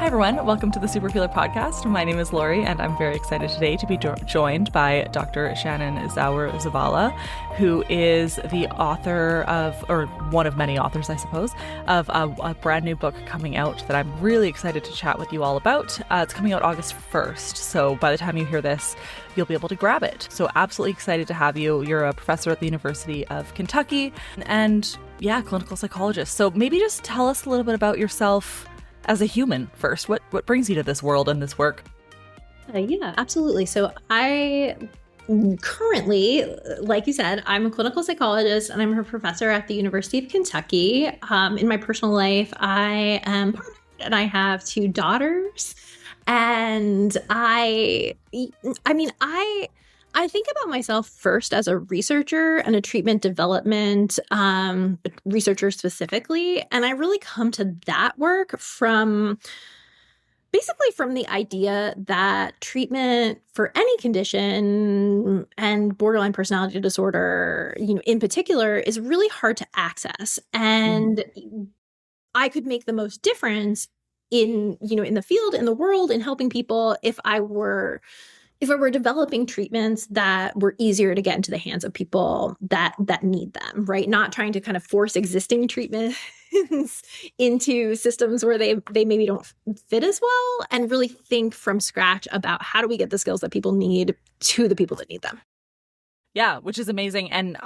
everyone. Welcome to the Super Healer Podcast. My name is Lori, and I'm very excited today to be joined by Dr. Shannon Sauer-Zavala, who is the author of, or one of many authors, I suppose, of a brand new book coming out that I'm really excited to chat with you all about. It's coming out August 1st, so by the time you hear this, you'll be able to grab it. So absolutely excited to have you. You're a professor at the University of Kentucky, and yeah, clinical psychologist. So maybe just tell us a little bit about yourself as a human first. What brings you to this world and this work? Yeah, absolutely. So I currently, like you said, I'm a clinical psychologist and I'm a professor at the University of Kentucky. In my personal life, I am partnered and I have two daughters. And I think about myself first as a researcher and a treatment development researcher specifically. And I really come to that work from the idea that treatment for any condition and borderline personality disorder, in particular, is really hard to access. And I could make the most difference in the field, in the world, in helping people if I were developing treatments that were easier to get into the hands of people that need them, right? Not trying to kind of force existing treatments into systems where they maybe don't fit as well, and really think from scratch about how do we get the skills that people need to the people that need them. Yeah, which is amazing. And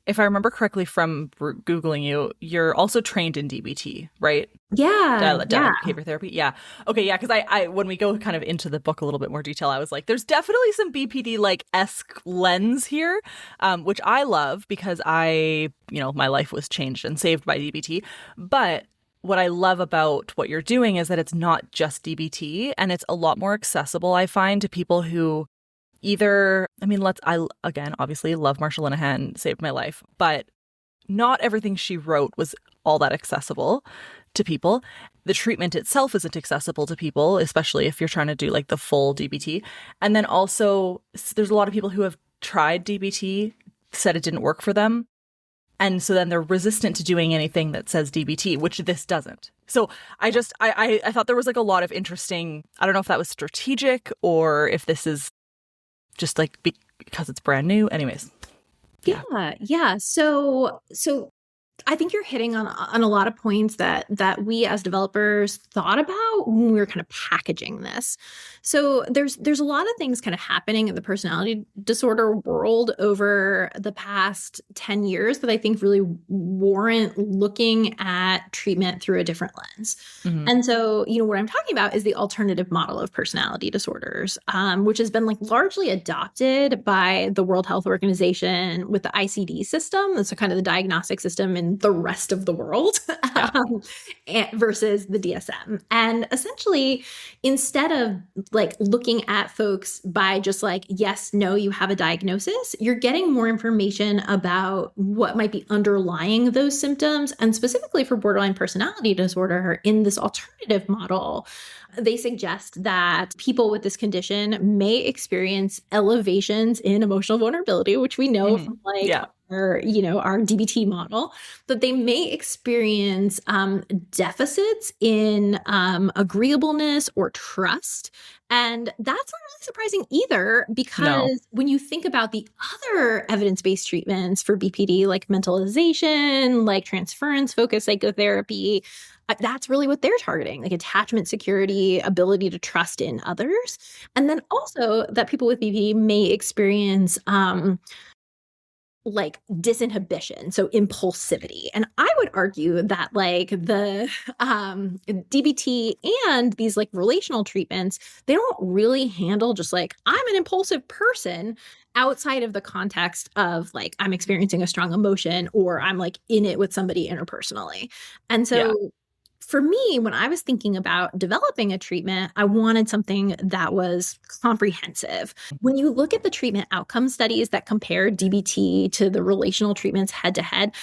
if I remember correctly from Googling you, you're also trained in DBT, right? Yeah. Dialectical behavior therapy. Yeah. Okay. Yeah. Because I when we go kind of into the book a little bit more detail, I was like, there's definitely some BPD-esque lens here, which I love because my life was changed and saved by DBT. But what I love about what you're doing is that it's not just DBT, and it's a lot more accessible, I find, to people who I obviously love Marsha Linehan, saved my life, but not everything she wrote was all that accessible to people. The treatment itself isn't accessible to people, especially if you're trying to do the full DBT. And then also there's a lot of people who have tried DBT, said it didn't work for them. And so then they're resistant to doing anything that says DBT, which this doesn't. So I thought there was a lot of interesting, I don't know if that was strategic or if this is just because it's brand new. Anyways. Yeah. So I think you're hitting on a lot of points that we as developers thought about when we were kind of packaging this. So there's a lot of things kind of happening in the personality disorder world over the past 10 years that I think really warrant looking at treatment through a different lens. Mm-hmm. And so, what I'm talking about is the alternative model of personality disorders, which has been largely adopted by the World Health Organization with the ICD system. That's kind of the diagnostic system in the rest of the world, versus the DSM. And essentially, instead of looking at folks by just yes, no, you have a diagnosis, you're getting more information about what might be underlying those symptoms. And specifically for borderline personality disorder, in this alternative model, they suggest that people with this condition may experience elevations in emotional vulnerability, which we know from our DBT model, that they may experience deficits in agreeableness or trust. And that's not really surprising either, because when you think about the other evidence-based treatments for BPD, like mentalization, like transference-focused psychotherapy, that's really what they're targeting, attachment security, ability to trust in others. And then also that people with BPD may experience disinhibition, so impulsivity. And I would argue that the DBT and these relational treatments, they don't really handle just I'm an impulsive person outside of the context of I'm experiencing a strong emotion or I'm in it with somebody interpersonally. And so for me, when I was thinking about developing a treatment, I wanted something that was comprehensive. When you look at the treatment outcome studies that compare DBT to the relational treatments head to head,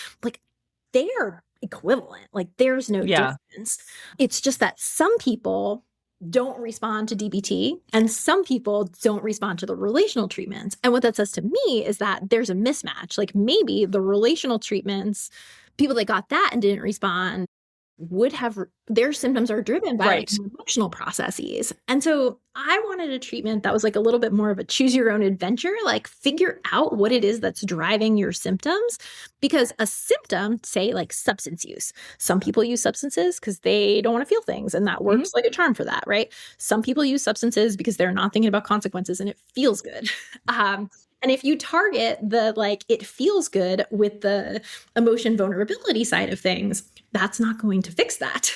they are equivalent. There's no difference. It's just that some people don't respond to DBT and some people don't respond to the relational treatments. And what that says to me is that there's a mismatch. Maybe the relational treatments, people that got that and didn't respond would have their symptoms are driven by Right. emotional processes. And so I wanted a treatment that was like a little bit more of a choose your own adventure, like figure out what it is that's driving your symptoms. Because a symptom, say like substance use, some people use substances because they don't want to feel things, and that works like a charm for that, right? Some people use substances because they're not thinking about consequences and it feels good. And if you target the like it feels good with the emotion vulnerability side of things, that's not going to fix that.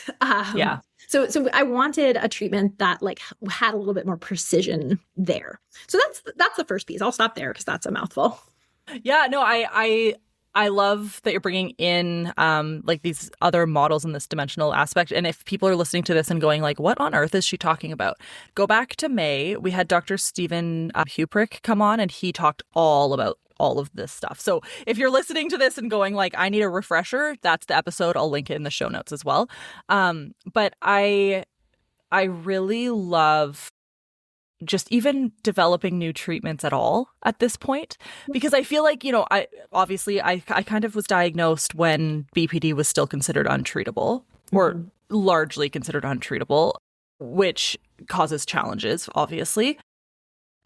Yeah. So I wanted a treatment that like had a little bit more precision there. So that's the first piece. I'll stop there because that's a mouthful. Yeah, no, I love that you're bringing in like these other models in this dimensional aspect. And if people are listening to this and going like, what on earth is she talking about? Go back to May. We had Dr. Stephen Huprick come on, and he talked all about all of this stuff. So if you're listening to this and going like, I need a refresher, that's the episode. I'll link it in the show notes as well. But I really love just even developing new treatments at all at this point, because I feel like, I kind of was diagnosed when BPD was still considered untreatable, or largely considered untreatable, which causes challenges, obviously.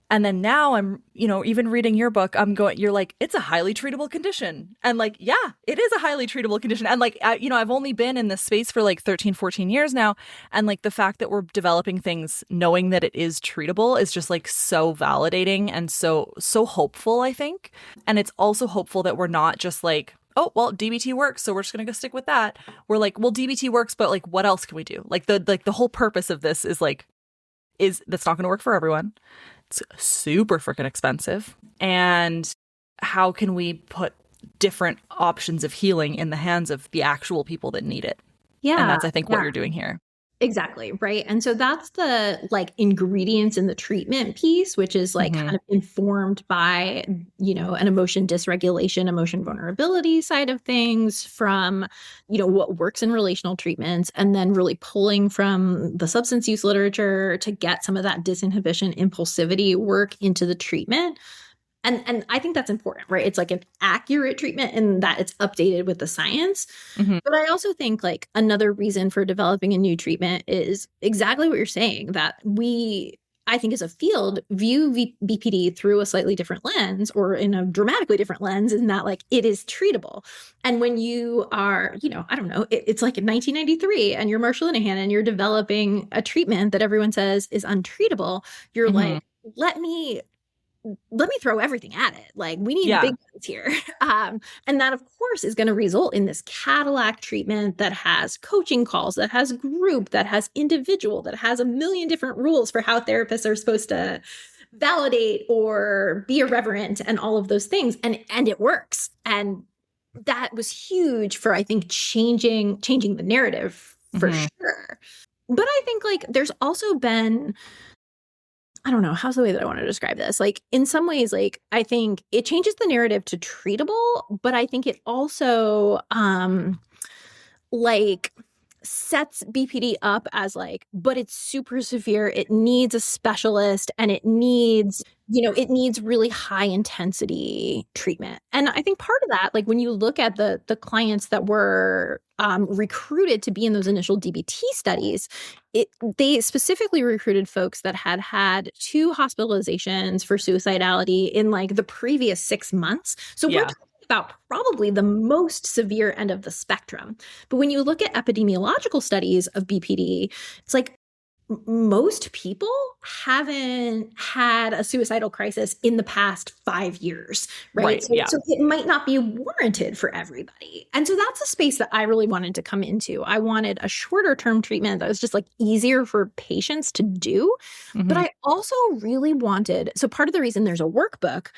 And then now I'm, even reading your book, you're like, it's a highly treatable condition. And like, yeah, it is a highly treatable condition. And like, I've only been in this space for like 13, 14 years now. And like the fact that we're developing things, knowing that it is treatable is just like so validating and so hopeful, I think. And it's also hopeful that we're not just like, oh, well, DBT works, so we're just going to go stick with that. We're like, well, DBT works, but like, what else can we do? Like the whole purpose of this is that's not going to work for everyone. It's super freaking expensive. And how can we put different options of healing in the hands of the actual people that need it? Yeah. And that's, I think, what you're doing here. Exactly. Right. And so that's the like ingredients in the treatment piece, which is like kind of informed by, an emotion dysregulation, emotion vulnerability side of things from, what works in relational treatments, and then really pulling from the substance use literature to get some of that disinhibition, impulsivity work into the treatment. And I think that's important, right? It's like an accurate treatment in that it's updated with the science. But I also think like another reason for developing a new treatment is exactly what you're saying, that I think as a field, view BPD through a slightly different lens, or in a dramatically different lens, in that like it is treatable. And when you are, I don't know, it's like in 1993 and you're Marshall Linehan and you're developing a treatment that everyone says is untreatable, you're like, let me throw everything at it. Like we need big guns here. And that of course is going to result in this Cadillac treatment that has coaching calls, that has group, that has individual, that has a million different rules for how therapists are supposed to validate or be irreverent and all of those things. And it works. And that was huge for, I think, changing the narrative for sure. But I think like there's also been, I don't know, how's the way that I want to describe this? Like in some ways, like I think it changes the narrative to treatable, but I think it also like sets BPD up as like, but it's super severe. It needs a specialist, and it needs, it needs really high intensity treatment. And I think part of that, like when you look at the clients that were recruited to be in those initial DBT studies, they specifically recruited folks that had 2 hospitalizations for suicidality in like the previous 6 months. So we're talking about probably the most severe end of the spectrum. But when you look at epidemiological studies of BPD, it's like most people haven't had a suicidal crisis in the past 5 years, right? So it might not be warranted for everybody. And so that's a space that I really wanted to come into. I wanted a shorter term treatment that was just like easier for patients to do. But I also really wanted, so part of the reason there's a workbook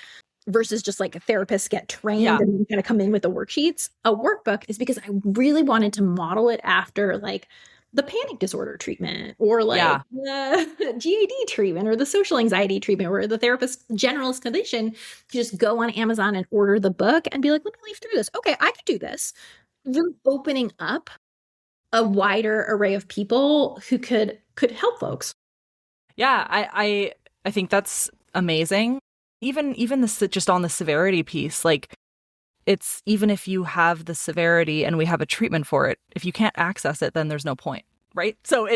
versus just like therapists get trained and kind of come in with the worksheets, a workbook is because I really wanted to model it after like the panic disorder treatment, or like the GAD treatment, or the social anxiety treatment, where the therapist generalist clinician can just go on Amazon and order the book and be like, let me leaf through this. Okay, I could do this. You're opening up a wider array of people who could help folks. Yeah, I think that's amazing. Even this, just on the severity piece, like it's even if you have the severity and we have a treatment for it, if you can't access it, then there's no point, right? So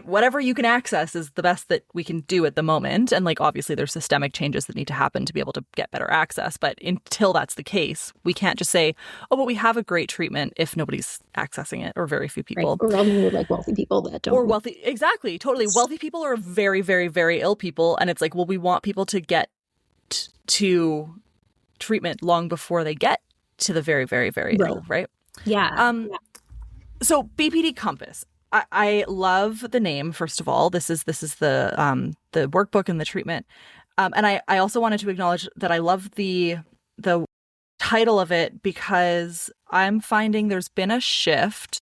whatever you can access is the best that we can do at the moment. And like, obviously there's systemic changes that need to happen to be able to get better access. But until that's the case, we can't just say, oh, but we have a great treatment if nobody's accessing it, or very few people. Right. Or only like wealthy people that don't. Or wealthy, exactly, totally. Wealthy people are very, very, very ill people. And it's like, well, we want people to get to treatment long before they get to the very, very, very ill, right? Yeah. So BPD Compass. I love the name, first of all. This is the workbook and the treatment. And I also wanted to acknowledge that I love the title of it, because I'm finding there's been a shift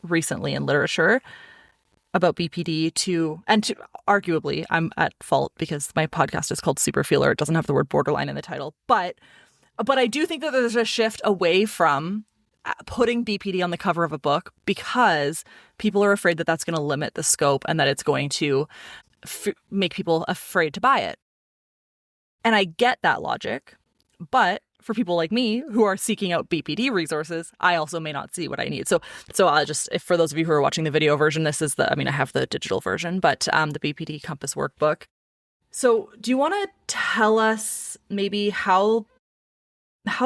recently in literature about BPD to arguably, I'm at fault because my podcast is called Super Feeler. It doesn't have the word borderline in the title. But I do think that there's a shift away from putting BPD on the cover of a book, because people are afraid that that's going to limit the scope and that it's going to make people afraid to buy it. And I get that logic, but for people like me who are seeking out BPD resources, I also may not see what I need. So I'll just, if for those of you who are watching the video version, this is I have the digital version, but the BPD Compass workbook. So do you want to tell us maybe how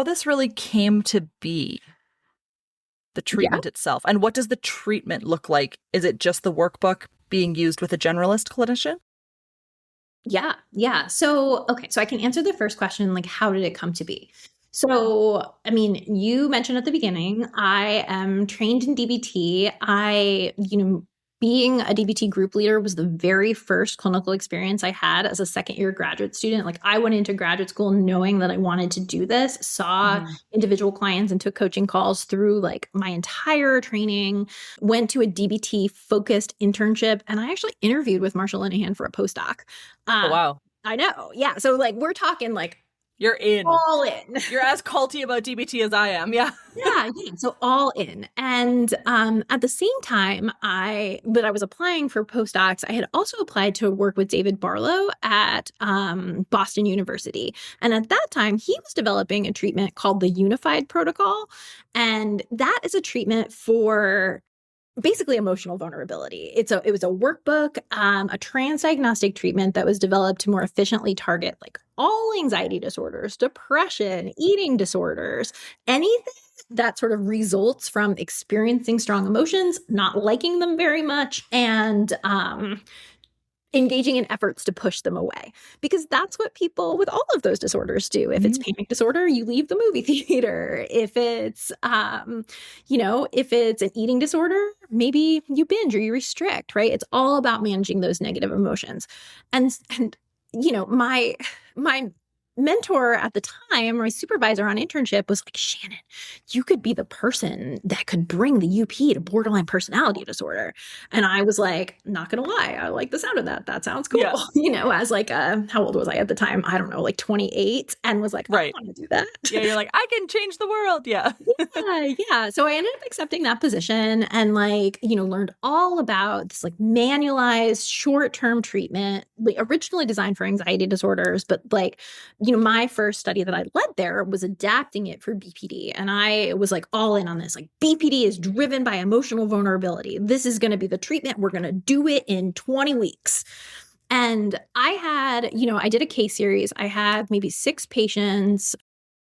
this really came to be? The treatment itself. And what does the treatment look like? Is it just the workbook being used with a generalist clinician? Yeah. So I can answer the first question, like, how did it come to be? So, I mean, you mentioned at the beginning, I am trained in DBT. Being a DBT group leader was the very first clinical experience I had as a second-year graduate student. Like, I went into graduate school knowing that I wanted to do this, saw individual clients and took coaching calls through like my entire training, went to a DBT-focused internship, and I actually interviewed with Marshall Linehan for a postdoc. Oh, wow. I know. Yeah. So like, we're talking like, you're in. All in. You're as culty about DBT as I am. Yeah. Yeah. So all in. And at the same time that I was applying for postdocs, I had also applied to work with David Barlow at Boston University. And at that time, he was developing a treatment called the Unified Protocol. And that is a treatment for basically emotional vulnerability. It was a workbook, a transdiagnostic treatment that was developed to more efficiently target like all anxiety disorders, depression, eating disorders, anything that sort of results from experiencing strong emotions, not liking them very much, and engaging in efforts to push them away, because that's what people with all of those disorders do. If it's panic disorder, you leave the movie theater. If it's, if it's an eating disorder, maybe you binge or you restrict, right? It's all about managing those negative emotions. And my mentor at the time, my supervisor on internship, was like, Shannon, you could be the person that could bring the UP to borderline personality disorder. And I was like, not going to lie, I like the sound of that. That sounds cool. Yeah. As like, how old was I at the time? I don't know, like 28, and was like, I want to do that. Yeah. You're like, I can change the world. Yeah. Yeah. So I ended up accepting that position and like, learned all about this like manualized short-term treatment, like originally designed for anxiety disorders, but like, my first study that I led there was adapting it for BPD. And I was like all in on this, like BPD is driven by emotional vulnerability. This is going to be the treatment. We're going to do it in 20 weeks. And I had, I did a case series. I had maybe 6 patients,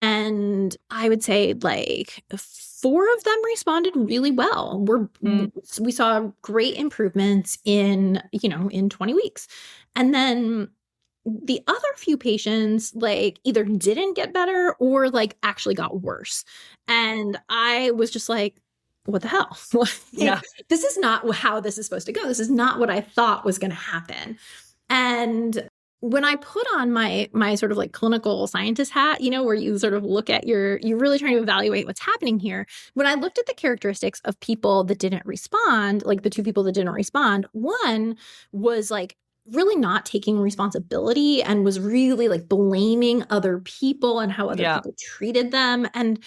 and I would say like 4 of them responded really well. We saw great improvements in 20 weeks. And then the other few patients like either didn't get better or like actually got worse. And I was just like, what the hell? Yeah. This is not how this is supposed to go. This is not what I thought was going to happen. And when I put on my sort of like clinical scientist hat, where you sort of look at you're really trying to evaluate what's happening here. When I looked at the characteristics of people that didn't respond, like the 2 people that didn't respond, one was like really not taking responsibility and was really like blaming other people and how other people treated them. And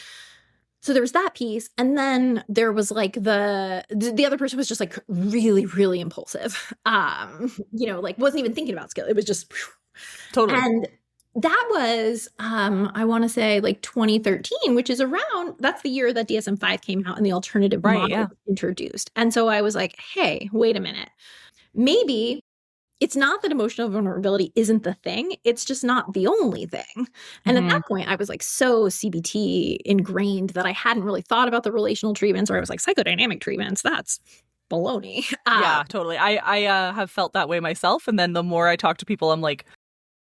so there was that piece. And then there was like the other person was just like really, really impulsive. Like wasn't even thinking about skill. It was just totally. And That was, I want to say like 2013, which is that's the year that DSM-5 came out and the alternative Right, model yeah. was introduced. And so I was like, hey, wait a minute. Maybe it's not that emotional vulnerability isn't the thing. It's just not the only thing. And at that point, I was like so CBT ingrained that I hadn't really thought about the relational treatments, or I was like, psychodynamic treatments, that's baloney. Yeah, totally. I have felt that way myself. And then the more I talk to people, I'm like,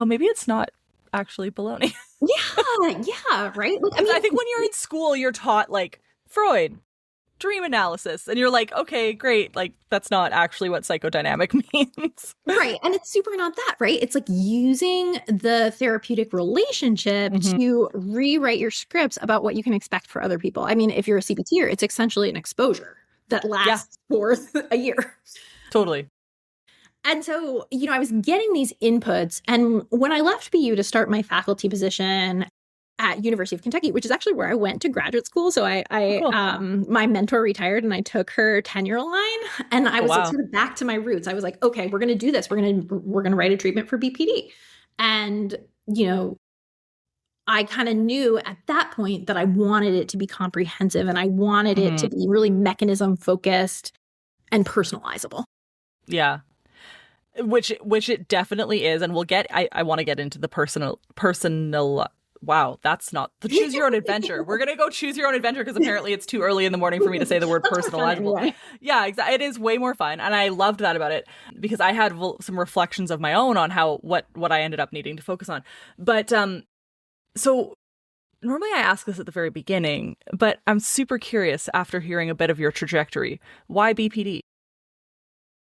oh, maybe it's not actually baloney. Yeah, right? Like, I think when you're in school, you're taught like Freud, dream analysis, and you're like, okay, great. Like, that's not actually what psychodynamic means. Right. And it's super not that, right? It's like using the therapeutic relationship to rewrite your scripts about what you can expect for other people. I mean, if you're a CBTer, it's essentially an exposure that lasts for a year. Totally. And so, I was getting these inputs. And when I left BU to start my faculty position at University of Kentucky, which is actually where I went to graduate school. So my mentor retired and I took her tenure line, and I was like sort of back to my roots. I was like, okay, we're going to do this. We're going to write a treatment for BPD. And, I kind of knew at that point that I wanted it to be comprehensive and I wanted it to be really mechanism focused and personalizable. Yeah. Which it definitely is. And I want to get into the personal. Wow, that's not the choose your own adventure. We're going to go choose your own adventure because apparently it's too early in the morning for me to say the word personalizable. Anyway. Yeah, exactly. It is way more fun. And I loved that about it because I had some reflections of my own on what I ended up needing to focus on. But so normally I ask this at the very beginning, but I'm super curious after hearing a bit of your trajectory. Why BPD?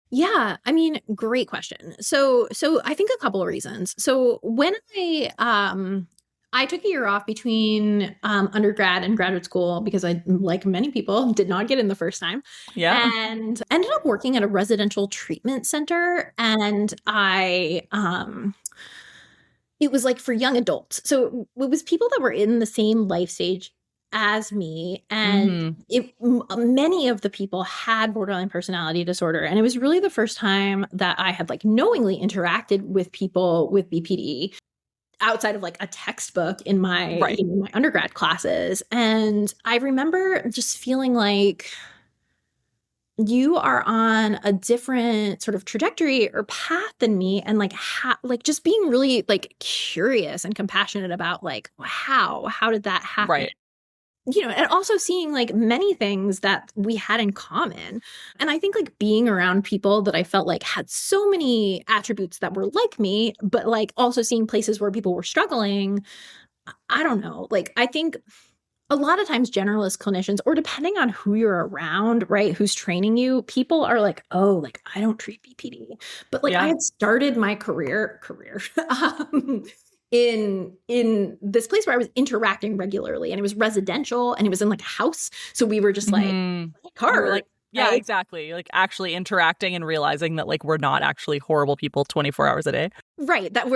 Yeah, I mean, great question. So I think a couple of reasons. So when I took a year off between undergrad and graduate school because I, like many people, did not get in the first time. Yeah. And ended up working at a residential treatment center. And it was like for young adults. So it was people that were in the same life stage as me. And many of the people had borderline personality disorder. And it was really the first time that I had like knowingly interacted with people with BPD outside of like a textbook in my undergrad classes. And I remember just feeling like you are on a different sort of trajectory or path than me, and like just being really like curious and compassionate about like how did that happen? Right. And also seeing like many things that we had in common. And I think like being around people that I felt like had so many attributes that were like me, but like also seeing places where people were struggling. I don't know. Like, I think a lot of times generalist clinicians, or depending on who you're around, right, who's training you, people are like, oh, like I don't treat BPD. But like I had started my career in this place where I was interacting regularly, and it was residential and it was in like a house. So we were just like, hard. Like, yeah, right? Exactly. Like actually interacting and realizing that like we're not actually horrible people 24 hours a day. Right. That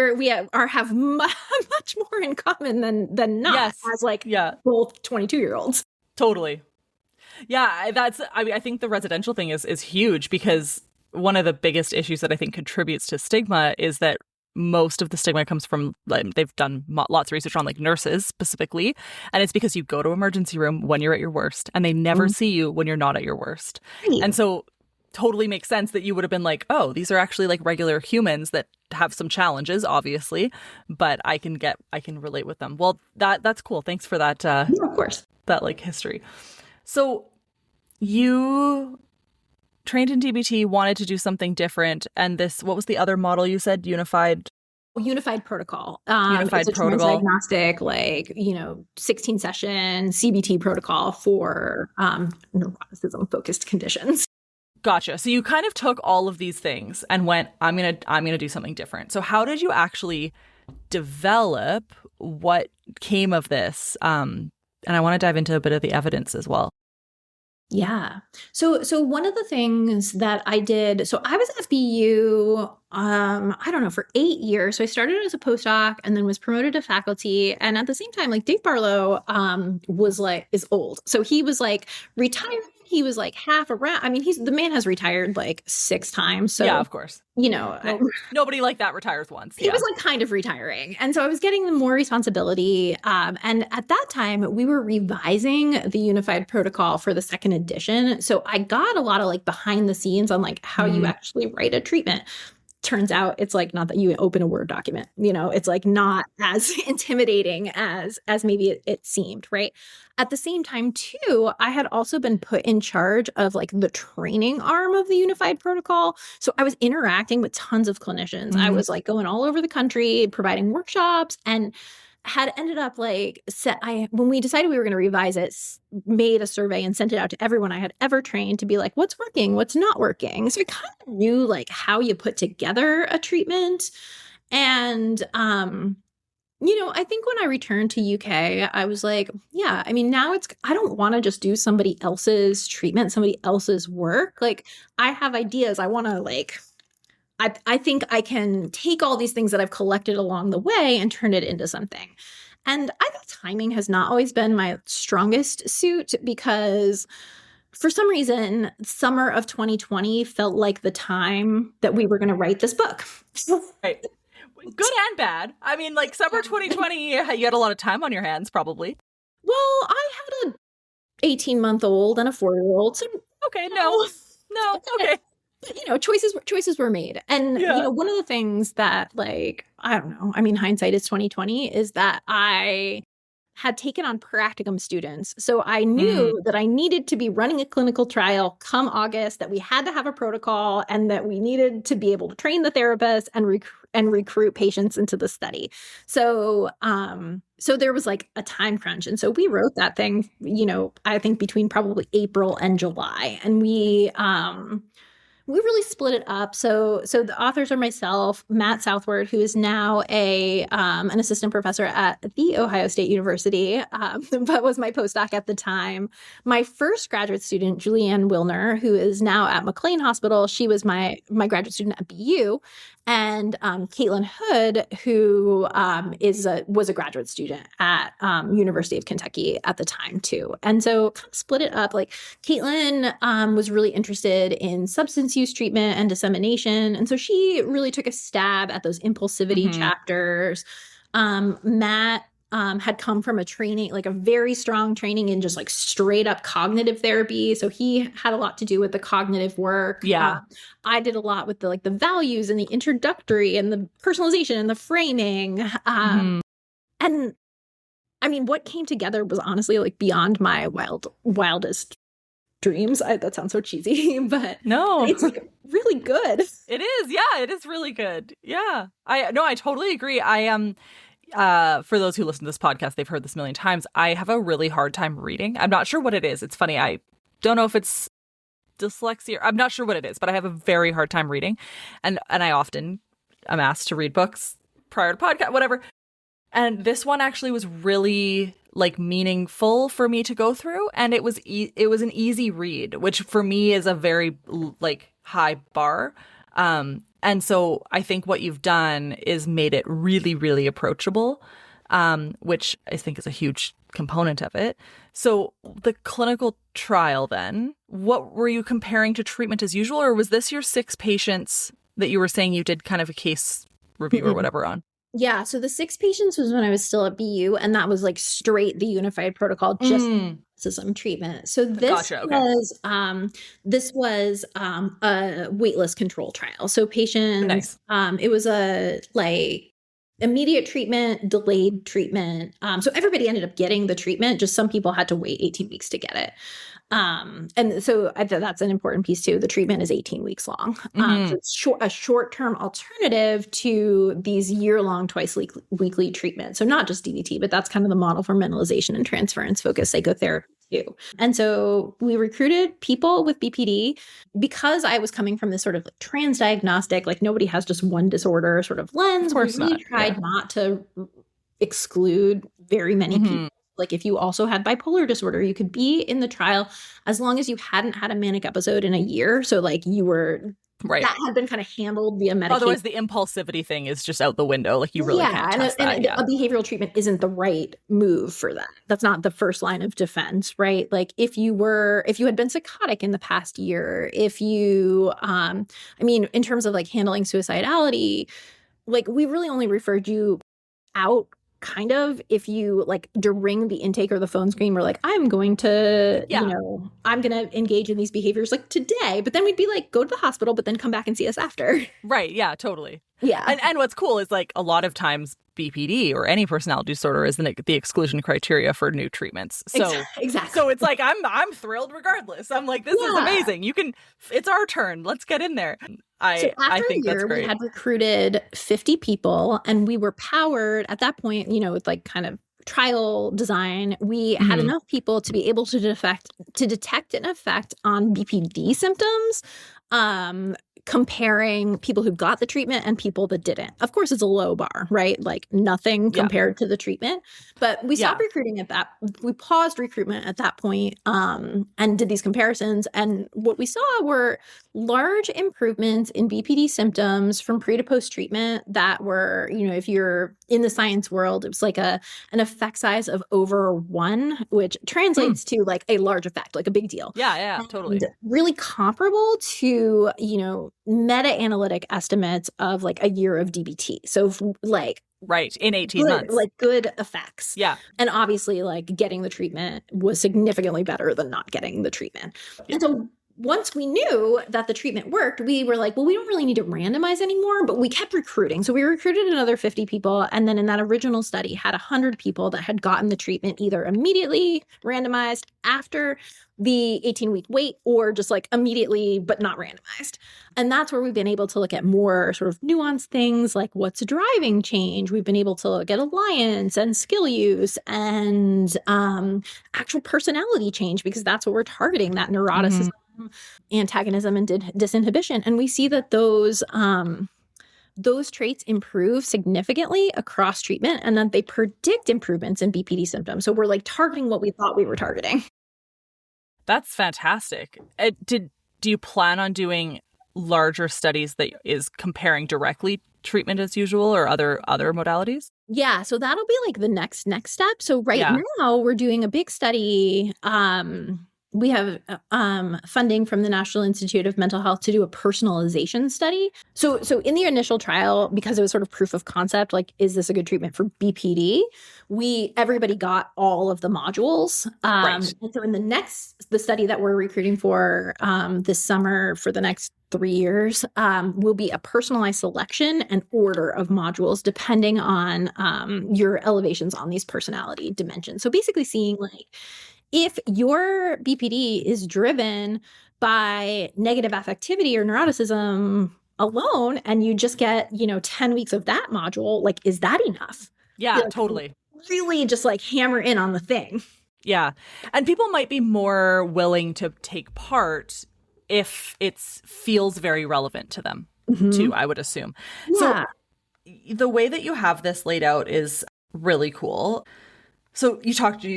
have much more in common than not as like both 22-year-olds. Totally. Yeah. I think the residential thing is huge because one of the biggest issues that I think contributes to stigma is that most of the stigma comes from, like, they've done lots of research on like nurses specifically, and it's because you go to emergency room when you're at your worst and they never see you when you're not at your worst. Right. And so totally makes sense that you would have been like, oh, these are actually like regular humans that have some challenges, obviously, but I can relate with them. Well, that's cool. Thanks for that. Yeah, of course. That like history. So you trained in DBT, wanted to do something different, and what was the other model you said? Unified protocol. Unified it's protocol. Diagnostic, 16 session CBT protocol for neuroticism focused conditions. Gotcha. So you kind of took all of these things and went, I'm gonna do something different. So how did you actually develop what came of this? And I want to dive into a bit of the evidence as well. Yeah. So one of the things that I did, so I was at BU, I don't know, for 8 years. So I started as a postdoc and then was promoted to faculty. And at the same time, like Dave Barlow is old. So he was like retired. He was like half around. I mean, the man has retired like 6 times. So, yeah, of course. Nobody like that retires once. He was like kind of retiring. And so I was getting more responsibility. And at that time, we were revising the unified protocol for the 2nd edition. So I got a lot of like behind the scenes on like how you actually write a treatment. Turns out it's like not that you open a Word document, it's like not as intimidating as maybe it seemed, right? At the same time, too, I had also been put in charge of like the training arm of the unified protocol. So I was interacting with tons of clinicians. I was like going all over the country, providing workshops, and had ended up like when we decided we were going to revise it, made a survey and sent it out to everyone I had ever trained to be like, what's working, what's not working. So I kind of knew like how you put together a treatment. And, I think when I returned to UK, I was like, yeah, I mean, now I don't want to just do somebody else's treatment, somebody else's work. Like I have ideas. I want to like, I think I can take all these things that I've collected along the way and turn it into something. And I think timing has not always been my strongest suit because for some reason, summer of 2020 felt like the time that we were going to write this book. Right. Good and bad. I mean, like summer 2020, you had a lot of time on your hands, probably. Well, I had a 18-month-old and a 4-year-old. So okay, no, okay. Choices were made. And, one of the things that like, I don't know, I mean, hindsight is 2020 is that I had taken on practicum students. So I knew that I needed to be running a clinical trial come August, that we had to have a protocol and that we needed to be able to train the therapists and recruit patients into the study. So, so there was like a time crunch. And so we wrote that thing, I think between probably April and July. And we really split it up. So the authors are myself, Matt Southward, who is now an assistant professor at The Ohio State University, but was my postdoc at the time. My first graduate student, Julianne Wilner, who is now at McLean Hospital, she was my graduate student at BU. And Caitlin Hood, who was a graduate student at University of Kentucky at the time too. And so kind of split it up. Like Caitlin was really interested in substance use treatment and dissemination. And so she really took a stab at those impulsivity chapters. Matt had come from a training, like a very strong training in just like straight up cognitive therapy. So he had a lot to do with the cognitive work. Yeah. I did a lot with the values and the introductory and the personalization and the framing. And I mean, what came together was honestly like beyond my wildest dreams. That sounds so cheesy, but no, it's like really good. It is. Yeah, it is really good. Yeah. I totally agree. I am. For those who listen to this podcast, they've heard this a million times. I have a really hard time reading. I'm not sure what it is. It's funny. I don't know if it's dyslexia. I'm not sure what it is, but I have a very hard time reading. And I often am asked to read books prior to podcast, whatever. And this one actually was really like meaningful for me to go through. And it was an easy read, which for me is a very like high bar. And so I think what you've done is made it really, really approachable, which I think is a huge component of it. So the clinical trial then, what were you comparing to treatment as usual? Or was this your 6 patients that you were saying you did kind of a case review or whatever on? Yeah. So the 6 patients was when I was still at BU, and that was like straight the unified protocol, just narcissism treatment. So this was a waitlist control trial. So patients, it was a like immediate treatment, delayed treatment. So everybody ended up getting the treatment. Just some people had to wait 18 weeks to get it. And so that's an important piece too. The treatment is 18 weeks long. So it's a short-term alternative to these year-long, twice-weekly treatments. So not just DBT, but that's kind of the model for mentalization and transference-focused psychotherapy too. And so we recruited people with BPD because I was coming from this sort of like transdiagnostic, like nobody has just one disorder sort of lens. Of course we really tried not to exclude very many people. Like if you also had bipolar disorder, you could be in the trial as long as you hadn't had a manic episode in a year. So like you were Right. that had been kind of handled via medication. Otherwise, the impulsivity thing is just out the window. Like you really can't test that. And Yeah. a behavioral treatment isn't the right move for that. That's not the first line of defense, right? Like if you had been psychotic in the past year, if you, I mean, in terms of like handling suicidality, like we really only referred you out kind of if you like during the intake or the phone screen were like, I'm going to, I'm going to engage in these behaviors like today, but then we'd be like, go to the hospital, but then come back and see us after. Right. Yeah, totally. Yeah. And what's cool is like a lot of times BPD or any personality disorder is the exclusion criteria for new treatments. So exactly. So it's like I'm thrilled regardless. I'm like, this is amazing. It's our turn. Let's get in there. I think that's great. We had recruited 50 people and we were powered at that point, with like kind of trial design. We had enough people to be able to detect an effect on BPD symptoms, comparing people who got the treatment and people that didn't. Of course, it's a low bar, right? Like nothing compared to the treatment. But we stopped recruiting we paused recruitment at that point, and did these comparisons. And what we saw were large improvements in BPD symptoms from pre to post treatment that were, if you're in the science world, it was like an effect size of over 1, which translates to like a large effect, like a big deal. Yeah, totally. And really comparable to, meta-analytic estimates of like a year of DBT. So like right, in 18 months. Like good effects. Yeah. And obviously like getting the treatment was significantly better than not getting the treatment. Yeah. And so once we knew that the treatment worked, we were like, well, we don't really need to randomize anymore, but we kept recruiting. So we recruited another 50 people. And then in that original study had 100 people that had gotten the treatment either immediately randomized after the 18-week wait or just like immediately, but not randomized. And that's where we've been able to look at more sort of nuanced things like what's driving change. We've been able to look at alliance and skill use and actual personality change, because that's what we're targeting, that neuroticism, antagonism, and disinhibition. And we see that those traits improve significantly across treatment and that they predict improvements in BPD symptoms. So we're like targeting what we thought we were targeting. That's fantastic. Do you plan on doing larger studies that is comparing directly treatment as usual or other modalities? Yeah, so that'll be like the next step. So now we're doing a big study. We have funding from the National Institute of Mental Health to do a personalization study. So in the initial trial, because it was sort of proof of concept, like, is this a good treatment for BPD? Everybody got all of the modules. Right. And so in the study that we're recruiting for this summer for the next 3 years, will be a personalized selection and order of modules depending on your elevations on these personality dimensions. So basically seeing like, if your BPD is driven by negative affectivity or neuroticism alone, and you just get, 10 weeks of that module, like, is that enough? Yeah, totally. Really just like hammer in on the thing. Yeah. And people might be more willing to take part if it feels very relevant to them too, I would assume. Yeah. So the way that you have this laid out is really cool. So you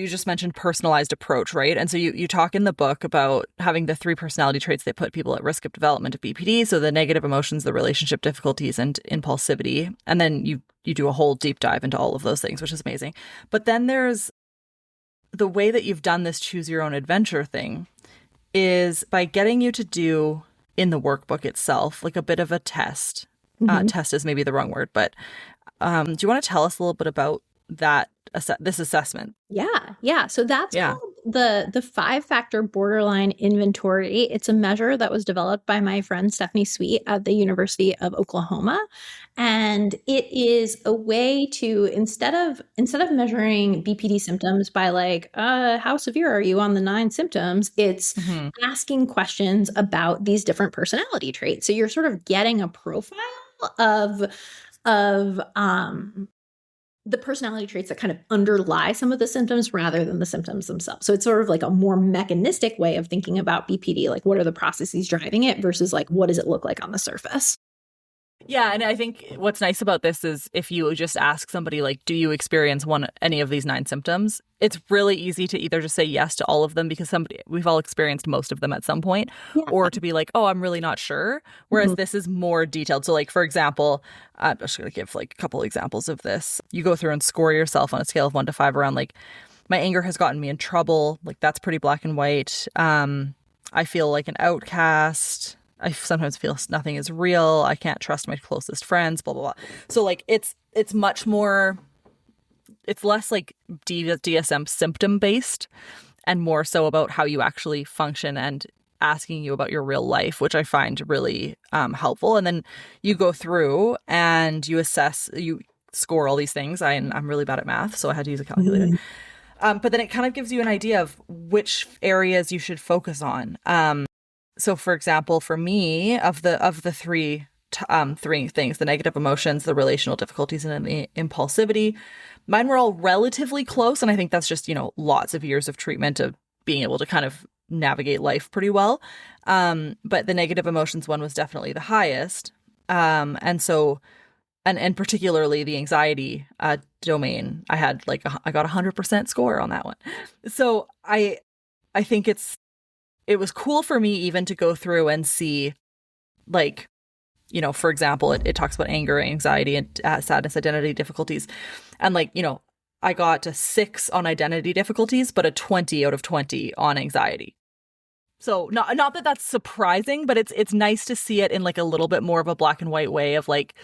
just mentioned personalized approach, right? And so you talk in the book about having the 3 personality traits that put people at risk of development of BPD. So the negative emotions, the relationship difficulties, and impulsivity. And then you do a whole deep dive into all of those things, which is amazing. But then there's the way that you've done this choose your own adventure thing is by getting you to do in the workbook itself, like a bit of a test. Test is maybe the wrong word, but do you want to tell us a little bit about this assessment? Yeah. So that's called the 5-factor borderline inventory. It's a measure that was developed by my friend Stephanie Sweet at the University of Oklahoma. And it is a way to, instead of measuring BPD symptoms by like, how severe are you on the 9 symptoms? It's asking questions about these different personality traits. So you're sort of getting a profile of the personality traits that kind of underlie some of the symptoms rather than the symptoms themselves. So it's sort of like a more mechanistic way of thinking about BPD, like what are the processes driving it versus like what does it look like on the surface? Yeah, and I think what's nice about this is if you just ask somebody like, "Do you experience any of these 9 symptoms?" It's really easy to either just say yes to all of them because we've all experienced most of them at some point, Yeah. or to be like, "Oh, I'm really not sure." Whereas Mhm. this is more detailed. So, like for example, I'm just gonna give like a couple examples of this. You go through and score yourself on a scale of 1 to 5 around like, my anger has gotten me in trouble. Like that's pretty black and white. I feel like an outcast. I sometimes feel nothing is real. I can't trust my closest friends, blah, blah, blah. So like it's much more, it's less like DSM symptom based and more so about how you actually function and asking you about your real life, which I find really helpful. And then you go through and you assess, you score all these things. I'm really bad at math, so I had to use a calculator. Mhm. But then it kind of gives you an idea of which areas you should focus on. So for example, for me, of the three things, the negative emotions, the relational difficulties, and the impulsivity, mine were all relatively close. And I think that's just, lots of years of treatment of being able to kind of navigate life pretty well. But the negative emotions one was definitely the highest. And so, and particularly the anxiety domain, I had I got 100% score on that one. So I think it was cool for me even to go through and see, like, for example, it talks about anger, anxiety, and sadness, identity difficulties. And I got a 6 on identity difficulties, but a 20 out of 20 on anxiety. So not that that's surprising, but it's nice to see it in like a little bit more of a black and white way of like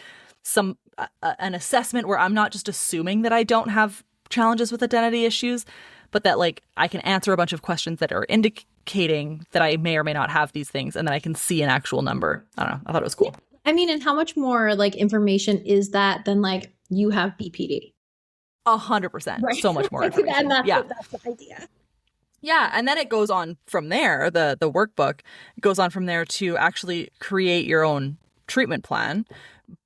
some an assessment where I'm not just assuming that I don't have challenges with identity issues, but that like I can answer a bunch of questions that are indicating that I may or may not have these things, and then I can see an actual number. I don't know. I thought it was cool. I mean, and how much more like information is that than like you have BPD? 100%. Right. So much more And information. that's the idea. Yeah, and then it goes on from there, the workbook goes on from there to actually create your own treatment plan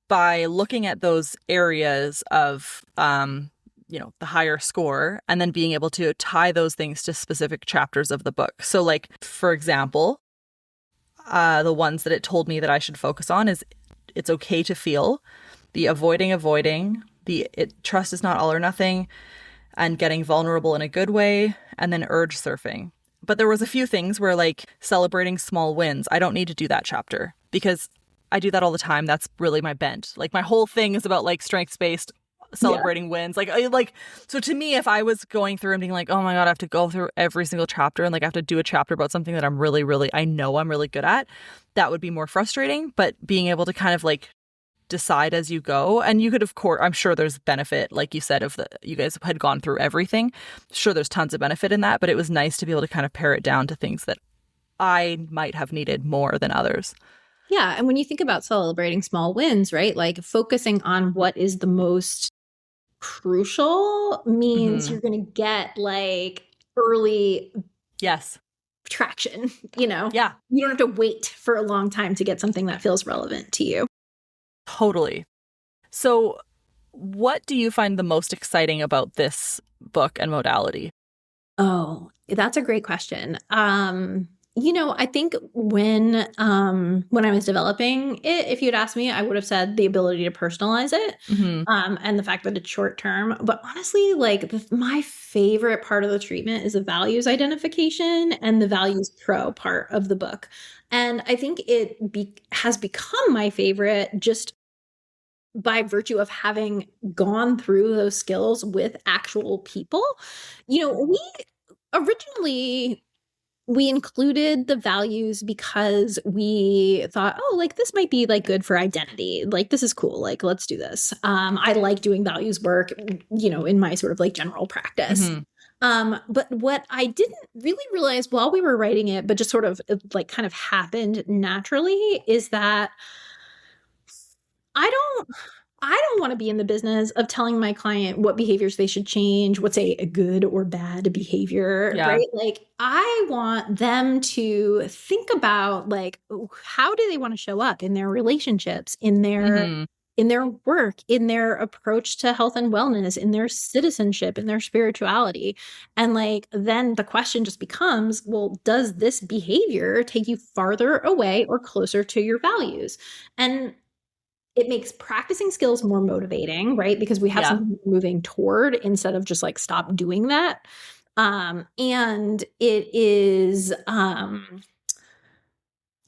by looking at those areas of the higher score, and then being able to tie those things to specific chapters of the book. So like, for example, the ones that it told me that I should focus on is it's okay to feel, the avoiding, trust is not all or nothing, and getting vulnerable in a good way, and then urge surfing. But there was a few things where like celebrating small wins, I don't need to do that chapter because I do that all the time. That's really my bent. Like my whole thing is about like strengths-based celebrating wins. Like so to me, if I was going through and being like, oh my God, I have to go through every single chapter and like I have to do a chapter about something that I'm really, really, I know I'm really good at, that would be more frustrating. But being able to kind of like decide as you go, and you could, of course, I'm sure there's benefit, like you said, you guys had gone through everything. Sure, there's tons of benefit in that, but it was nice to be able to kind of pare it down to things that I might have needed more than others. Yeah. And when you think about celebrating small wins, right? Like focusing on what is the most crucial means you're going to get like early Yes. traction, Yeah. You don't have to wait for a long time to get something that feels relevant to you. Totally. So what do you find the most exciting about this book and modality? Oh, that's a great question. I think when I was developing it, if you'd asked me, I would have said the ability to personalize it, and the fact that it's short term. But honestly, like my favorite part of the treatment is the values identification and the values pro part of the book. And I think it has become my favorite just by virtue of having gone through those skills with actual people. We originally included the values because we thought, oh, like this might be like good for identity. Like this is cool. Like let's do this. I like doing values work, in my sort of like general practice. But what I didn't really realize while we were writing it, but just sort of like kind of happened naturally, is that I don't want to be in the business of telling my client what behaviors they should change, what's a good or bad behavior, right? Like I want them to think about like how do they want to show up in their relationships, in their work, in their approach to health and wellness, in their citizenship, in their spirituality. And like then the question just becomes, well, does this behavior take you farther away or closer to your values? And It makes practicing skills more motivating, right? Because we have Yeah. something moving toward instead of just like stop doing that. And it is, oh,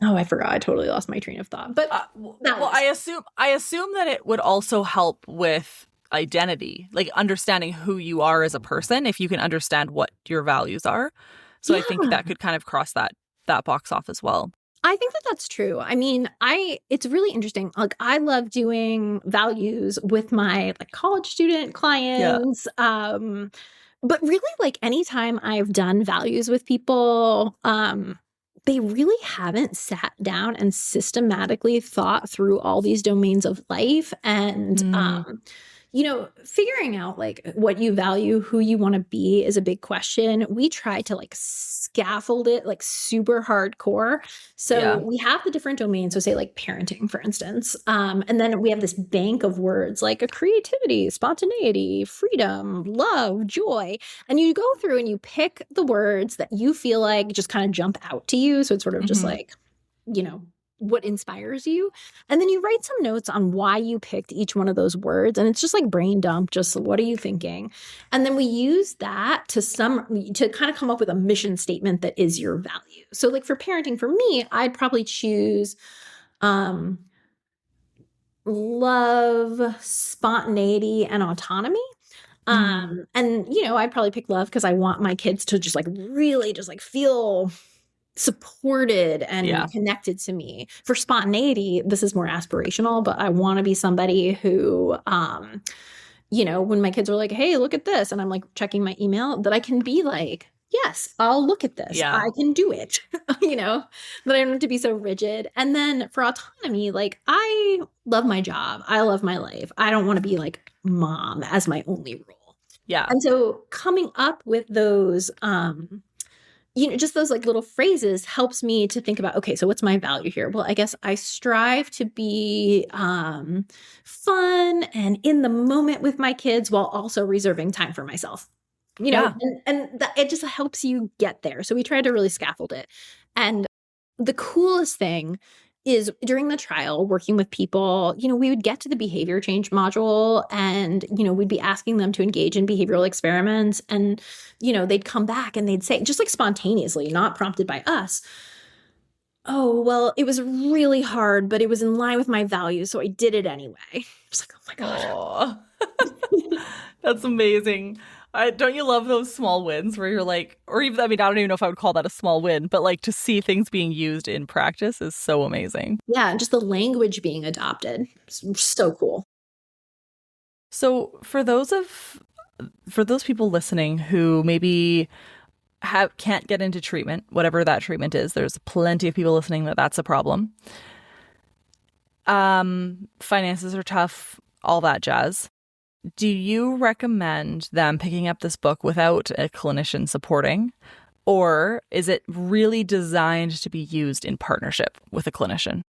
I forgot. I totally lost my train of thought. But Well, values. I assume that it would also help with identity, like understanding who you are as a person, if you can understand what your values are. So I think Yeah. that could kind of cross that box off as well. I think that that's true. I mean, it's really interesting. Like I love doing values with my like college student Yeah. clients. But really like anytime I've done values with people, they really haven't sat down and systematically thought through all these domains of life and Mm, figuring out like what you value, who you want to be is a big question. We try to like scaffold it like super hardcore. So yeah. we have the different domains. So say like parenting, for instance. And then we have this bank of words like a creativity, spontaneity, freedom, love, joy. And you go through and you pick the words that you feel like just kind of jump out to you. So it's sort of just Hmm. like, you know, what inspires you. And then you write some notes on why you picked each one of those words. And it's just like brain dump, just what are you thinking? And then we use that to kind of come up with a mission statement that is your value. So like for parenting, for me, I'd probably choose um love, spontaneity, and autonomy. Mm, And I'd probably pick love because I want my kids to just like really just like feel supported yeah. and connected to me. For spontaneity, this is more aspirational, but I want to be somebody who when my kids are like, "Hey, look at this," and I'm like checking my email, that I can be like, "Yes, I'll look at this. Yeah. I can do it." That I don't have to be so rigid. And then for autonomy, like I love my job. I love my life. I don't want to be like mom as my only role. Yeah. And so coming up with those just those like little phrases helps me to think about, okay, so what's my value here? Well, I guess I strive to be fun and in the moment with my kids while also reserving time for myself. Yeah. And that, it just helps you get there. So we tried to really scaffold it. And the coolest thing is during the trial, working with people, we would get to the behavior change module and, we'd be asking them to engage in behavioral experiments. And, they'd come back and they'd say, just like spontaneously, not prompted by us, "Oh, well, it was really hard, but it was in line with my values. So I did it anyway." It's like, oh my God. Oh, that's amazing. Don't you love those small wins where you're like, or even, I mean, I don't even know if I would call that a small win, but like to see things being used in practice is so amazing. Yeah. And just the language being adopted. It's so cool. So for those people listening who maybe can't get into treatment, whatever that treatment is, there's plenty of people listening that's a problem. Finances are tough, all that jazz. Do you recommend them picking up this book without a clinician supporting? Or is it really designed to be used in partnership with a clinician?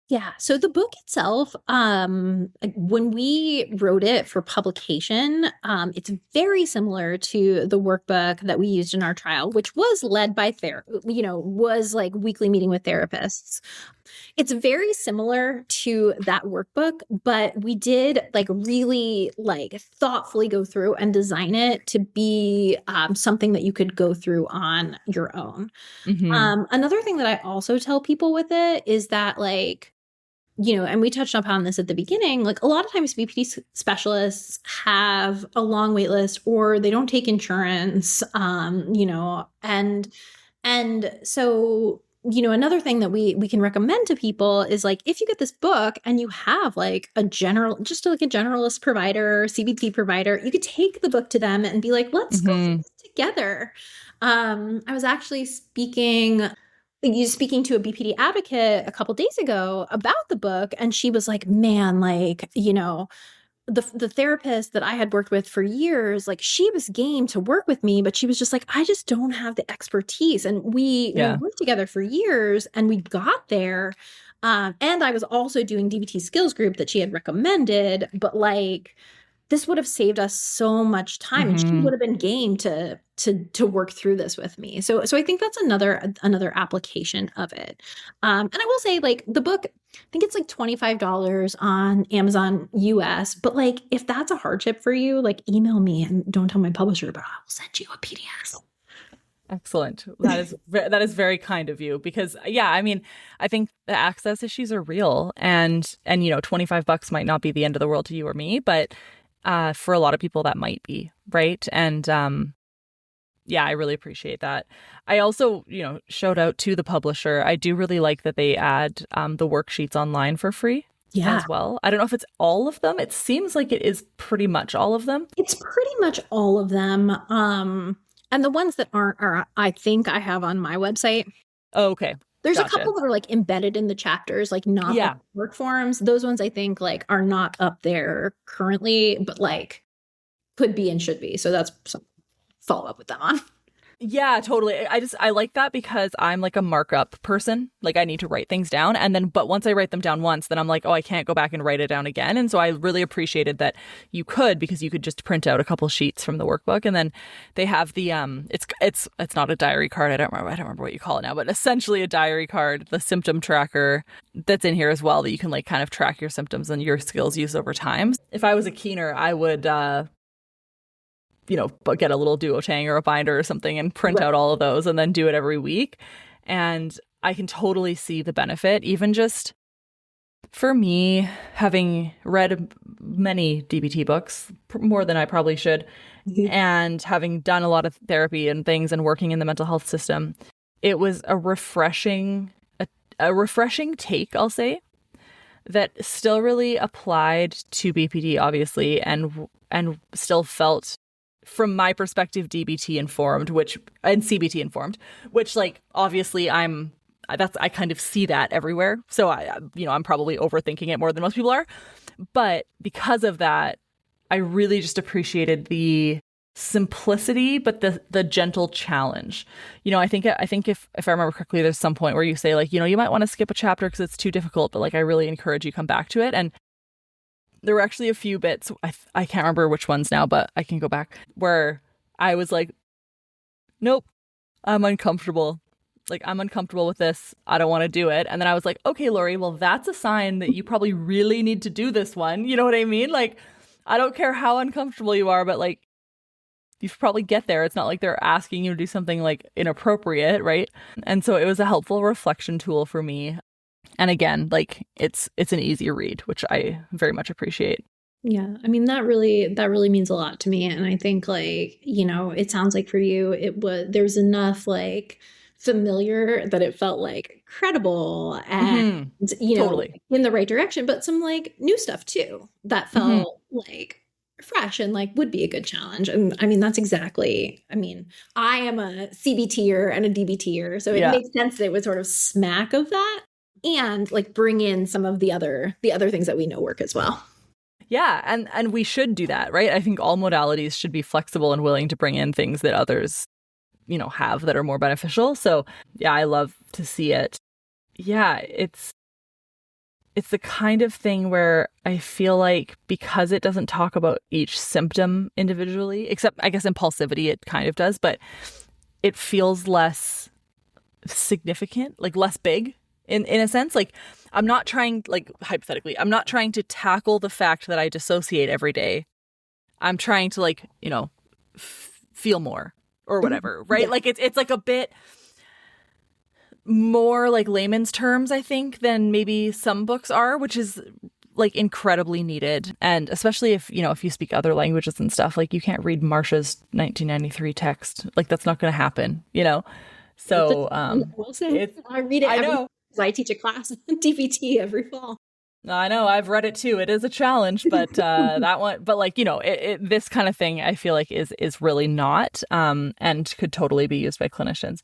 Yeah. So the book itself, when we wrote it for publication, it's very similar to the workbook that we used in our trial, which was led by was like weekly meeting with therapists. It's very similar to that workbook, but we did like really like thoughtfully go through and design it to be something that you could go through on your own. Mm-hmm. Another thing that I also tell people with it is that like, and we touched upon this at the beginning, like a lot of times BPD specialists have a long wait list or they don't take insurance, and so, another thing that we can recommend to people is like, if you get this book and you have like just like a generalist provider, CBT provider, you could take the book to them and be like, let's go through Mm-hmm. this together. I was actually speaking to a BPD advocate a couple days ago about the book, and she was like, man, like, the therapist that I had worked with for years, like she was game to work with me, but she was just like, I just don't have the expertise. And we Yeah. worked together for years and we got there. And I was also doing DBT skills group that she had recommended, but like this would have saved us so much time and she Mm-hmm. would have been game to work through this with me. So I think that's another application of it. And I will say like the book, think it's like $25 on Amazon US. But like, if that's a hardship for you, like email me and don't tell my publisher, but I will send you a PDF. Excellent. That is very kind of you because yeah, I mean, I think the access issues are real and you know, $25 might not be the end of the world to you or me, but for a lot of people that might be, right? And yeah, I really appreciate that. I also, you know, shout out to the publisher. I do really like that they add the worksheets online for free as well. I don't know if it's all of them. It seems like it is pretty much all of them. It's pretty much all of them. And the ones that aren't are, I think I have on my website. Oh, okay. There's Gotcha. a couple that are like embedded in the chapters, like not Yeah. like work forums. Those ones I think like are not up there currently, but like could be and should be. So that's some follow up with them on. Yeah, totally. I like that because I'm like a markup person. Like I need to write things down and then but once I write them down once, then I'm like, oh, I can't go back and write it down again. And so I really appreciated that you could because you could just print out a couple sheets from the workbook and then they have the it's not a diary card. I don't remember what you call it now, but essentially a diary card, the symptom tracker that's in here as well that you can like kind of track your symptoms and your skills use over time. If I was a keener, I would you know, get a little duotang or a binder or something and print out all of those and then do it every week. And I can totally see the benefit, even just for me, having read many DBT books, more than I probably should, and having done a lot of therapy and things and working in the mental health system, it was a refreshing take, I'll say, that still really applied to BPD, obviously, and still felt from my perspective, DBT informed, and CBT informed, which like obviously I kind of see that everywhere. So I'm probably overthinking it more than most people are. But because of that, I really just appreciated the simplicity, but the gentle challenge. You know, I think if I remember correctly, there's some point where you say like, you know, you might want to skip a chapter because it's too difficult, but like I really encourage you come back to it. And there were actually a few bits, I can't remember which ones now, but I can go back, where I was like, nope, I'm uncomfortable. Like, I'm uncomfortable with this. I don't want to do it. And then I was like, okay, Lori, well, that's a sign that you probably really need to do this one. You know what I mean? Like, I don't care how uncomfortable you are, but like, you should probably get there. It's not like they're asking you to do something like inappropriate, right? And so it was a helpful reflection tool for me. And again, like it's an easy read, which I very much appreciate. Yeah. I mean, that really means a lot to me. And I think like, you know, it sounds like for you, there's enough like familiar that it felt like credible and, you know, Totally. in the right direction, but some like new stuff too that felt like fresh and like would be a good challenge. And I mean, that's exactly, I mean, I am a CBTer and a DBTer, so it makes sense that it would sort of smack of that and like bring in some of the other things that we know work as well. Yeah, and we should do that, right? I think all modalities should be flexible and willing to bring in things that others, you know, have that are more beneficial. So yeah, I love to see it. Yeah, it's the kind of thing where I feel like because it doesn't talk about each symptom individually, except I guess impulsivity, it kind of does, but it feels less significant, like less big in a sense. Like I'm not trying, like hypothetically, I'm not trying to tackle the fact that I dissociate every day. I'm trying to like, you know, feel more or whatever, right? Yeah. Like it's like a bit more like layman's terms, I think, than maybe some books are, which is like incredibly needed. And especially if, you know, if you speak other languages and stuff, like you can't read Marsha's 1993 text. Like that's not going to happen, you know? So I read it because I teach a class on DBT every fall. I know, I've read it too. It is a challenge, but that one, but like, you know, this kind of thing I feel like is really not, and could totally be used by clinicians.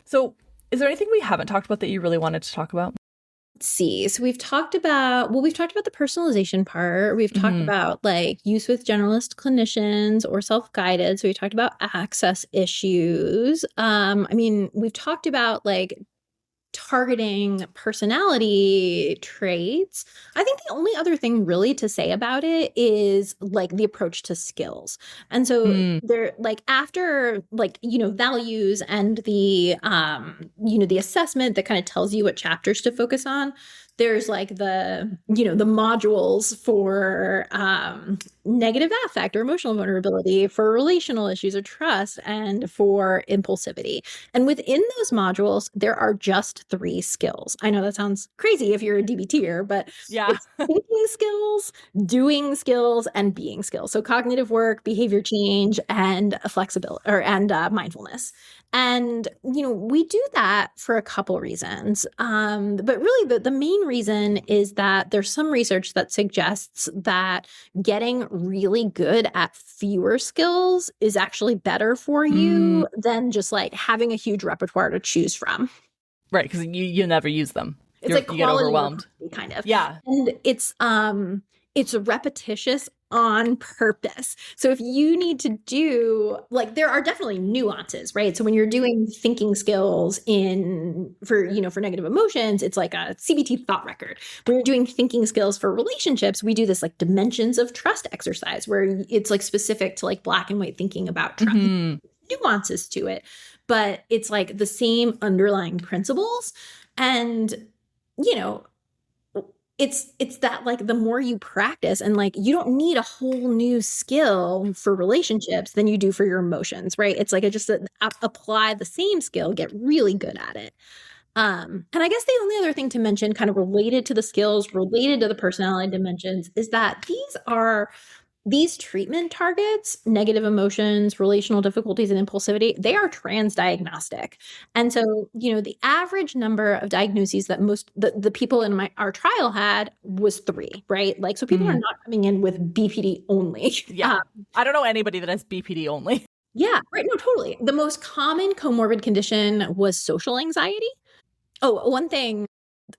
So is there anything we haven't talked about that you really wanted to talk about? Let's see. So we've talked about the personalization part. We've talked about like use with generalist clinicians or self-guided. So we talked about access issues. I mean, we've talked about like targeting personality traits. I think the only other thing really to say about it is like the approach to skills. And so they're like after like, you know, values and the, you know, the assessment that kind of tells you what chapters to focus on. there's like the, the modules for negative affect or emotional vulnerability, for relational issues or trust, and for impulsivity. And within those modules, there are just 3 skills. I know that sounds crazy if you're a DBTer, but Yeah. it's thinking skills, doing skills, and being skills. So cognitive work, behavior change, and flexibility and mindfulness. And, we do that for a couple reasons. But really the main reason is that there's some research that suggests that getting really good at fewer skills is actually better for you than just like having a huge repertoire to choose from. Right, because you never use them. It's like you get overwhelmed. Kind of. Yeah. And it's repetitious on purpose. So if you need to do, like, there are definitely nuances, right? So when you're doing thinking skills for negative emotions, it's like a CBT thought record. When you're doing thinking skills for relationships, we do this like dimensions of trust exercise where it's like specific to like black and white thinking about trust. Nuances to it, but it's like the same underlying principles. And, it's that like the more you practice, and like you don't need a whole new skill for relationships than you do for your emotions, right? It's like apply the same skill, get really good at it. And I guess the only other thing to mention, kind of related to the skills, related to the personality dimensions, is that these treatment targets, negative emotions, relational difficulties, and impulsivity, they are transdiagnostic. And so, the average number of diagnoses that the people in our trial had was 3, right? Like, so people are not coming in with BPD only. Yeah. I don't know anybody that has BPD only. Yeah, right. No, totally. The most common comorbid condition was social anxiety. Oh, one thing.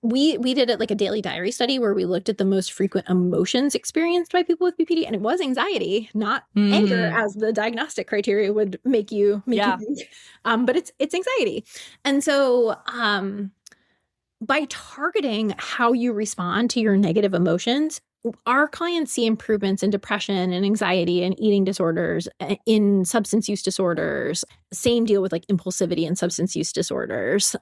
We did it like a daily diary study where we looked at the most frequent emotions experienced by people with BPD, and it was anxiety, not anger, as the diagnostic criteria would make you think. But it's anxiety. And so by targeting how you respond to your negative emotions, our clients see improvements in depression and anxiety and eating disorders, in substance use disorders. Same deal with like impulsivity and substance use disorders.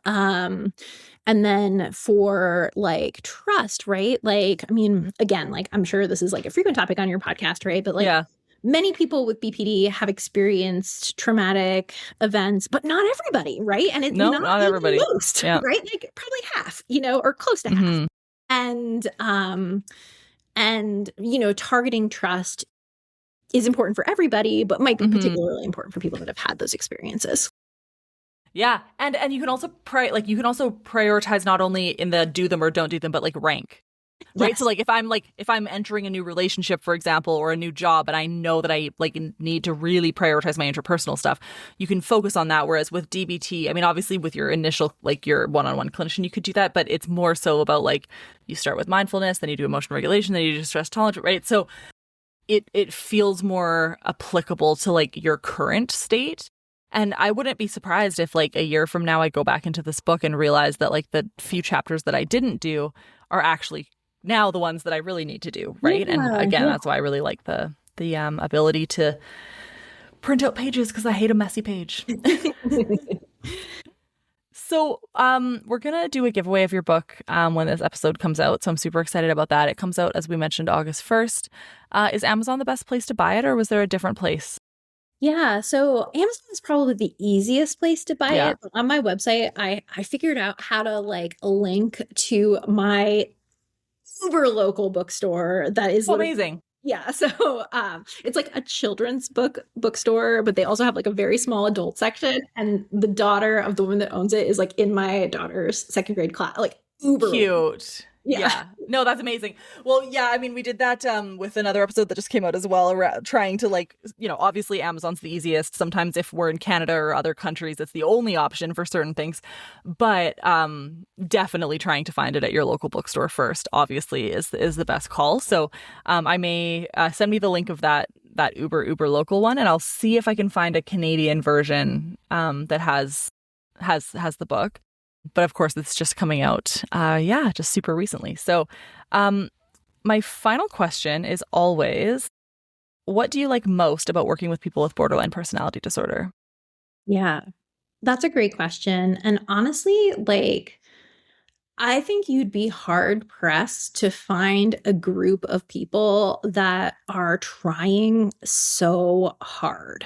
And then for like trust, right? Like, I mean, again, like I'm sure this is like a frequent topic on your podcast, right? But like many people with BPD have experienced traumatic events, but not everybody, right? And it's not everybody. Most, right? Like probably half, or close to half. And targeting trust is important for everybody, but might be particularly important for people that have had those experiences. Yeah. And you can also prioritize not only in the do them or don't do them, but like rank. Right. Yes. So like if I'm entering a new relationship, for example, or a new job, and I know that I like need to really prioritize my interpersonal stuff, you can focus on that. Whereas with DBT, I mean, obviously with your initial, like your one-on-one clinician, you could do that, but it's more so about like you start with mindfulness, then you do emotion regulation, then you do stress tolerance, right? So it feels more applicable to like your current state. And I wouldn't be surprised if like a year from now I go back into this book and realize that like the few chapters that I didn't do are actually now the ones that I really need to do, right? Yeah, and again, that's why I really like the ability to print out pages, because I hate a messy page. So we're going to do a giveaway of your book when this episode comes out. So I'm super excited about that. It comes out, as we mentioned, August 1st. Is Amazon the best place to buy it, or was there a different place? Yeah, so Amazon is probably the easiest place to buy it. But on my website, I figured out how to like link to my uber local bookstore that is amazing. Yeah, so it's like a children's bookstore, but they also have like a very small adult section. And the daughter of the woman that owns it is like in my daughter's 2nd grade class, like uber cute. Yeah. No, that's amazing. Well, yeah, I mean, we did that with another episode that just came out as well, trying to like, obviously Amazon's the easiest. Sometimes if we're in Canada or other countries, it's the only option for certain things. But definitely trying to find it at your local bookstore first, obviously, is the best call. So I may send me the link of that uber local one, and I'll see if I can find a Canadian version that has the book. But of course, it's just coming out, just super recently. So my final question is always, what do you like most about working with people with borderline personality disorder? Yeah, that's a great question. And honestly, like, I think you'd be hard pressed to find a group of people that are trying so hard.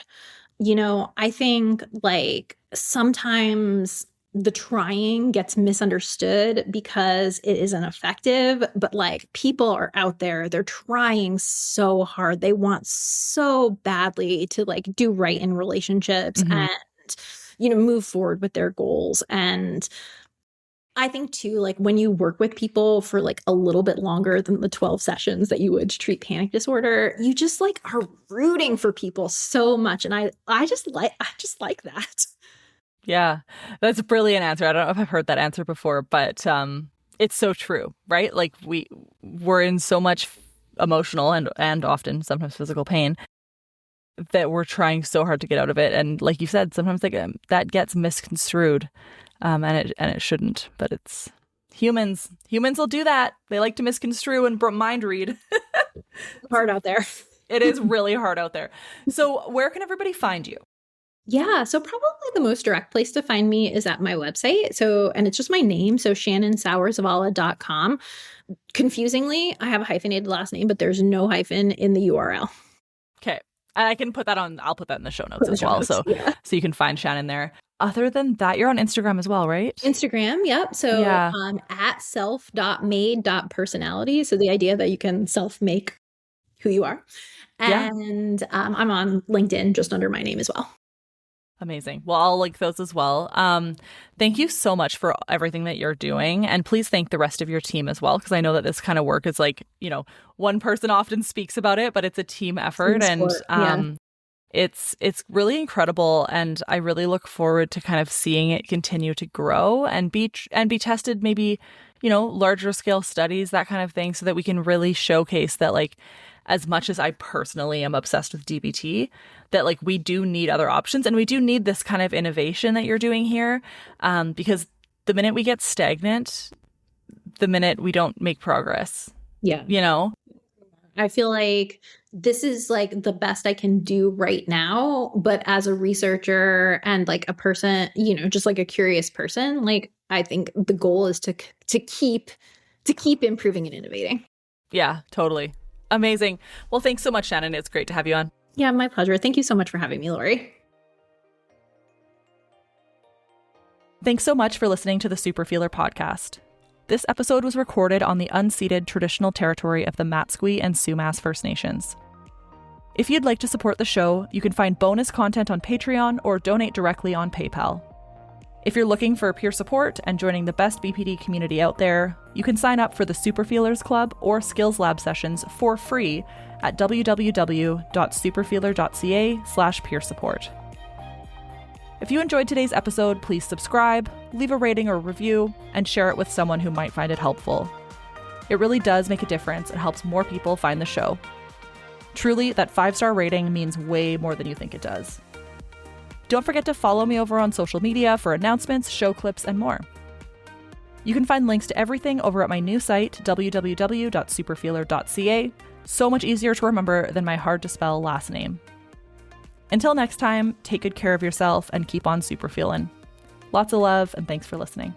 I think like sometimes the trying gets misunderstood because it isn't effective, but like people are out there, they're trying so hard. They want so badly to like do right in relationships and, move forward with their goals. And I think too, like when you work with people for like a little bit longer than the 12 sessions that you would to treat panic disorder, you just like are rooting for people so much. And I just like that. Yeah, that's a brilliant answer. I don't know if I've heard that answer before, but it's so true, right? Like we're in so much emotional and often sometimes physical pain that we're trying so hard to get out of it. And like you said, sometimes that gets misconstrued. And it shouldn't, but it's humans. Humans will do that. They like to misconstrue and mind read. Hard out there. It is really hard out there. So where can everybody find you? Yeah, so probably the most direct place to find me is at my website. And it's just my name, so shannonsauer-zavala.com. Confusingly, I have a hyphenated last name, but there's no hyphen in the URL. Okay. And I'll put that in the show notes as well. So you can find Shannon there. Other than that, you're on Instagram as well, right? Instagram, yep. So at self.made.personality. So the idea that you can self-make who you are. And I'm on LinkedIn just under my name as well. Amazing. Well, I'll link those as well. Thank you so much for everything that you're doing. And please thank the rest of your team as well, because I know that this kind of work is like, one person often speaks about it, but it's a team effort. It's really incredible, and I really look forward to kind of seeing it continue to grow and be tested, maybe, larger scale studies, that kind of thing, so that we can really showcase that, like, as much as I personally am obsessed with DBT, that like we do need other options, and we do need this kind of innovation that you're doing here, because the minute we get stagnant, the minute we don't make progress. Yeah. I feel like this is like the best I can do right now. But as a researcher and like a person, just like a curious person, like I think the goal is to keep improving and innovating. Yeah, totally. Amazing. Well, thanks so much, Shannon. It's great to have you on. Yeah, my pleasure. Thank you so much for having me, Lori. Thanks so much for listening to the Superfeeler podcast. This episode was recorded on the unceded traditional territory of the Matsqui and Sumas First Nations. If you'd like to support the show, you can find bonus content on Patreon or donate directly on PayPal. If you're looking for peer support and joining the best BPD community out there, you can sign up for the Superfeelers Club or Skills Lab sessions for free at www.superfeeler.ca/peer support. If you enjoyed today's episode, please subscribe, leave a rating or review, and share it with someone who might find it helpful. It really does make a difference and helps more people find the show. Truly, that 5-star rating means way more than you think it does. Don't forget to follow me over on social media for announcements, show clips, and more. You can find links to everything over at my new site, www.superfeeler.ca. So much easier to remember than my hard-to-spell last name. Until next time, take good care of yourself and keep on superfeeling. Lots of love, and thanks for listening.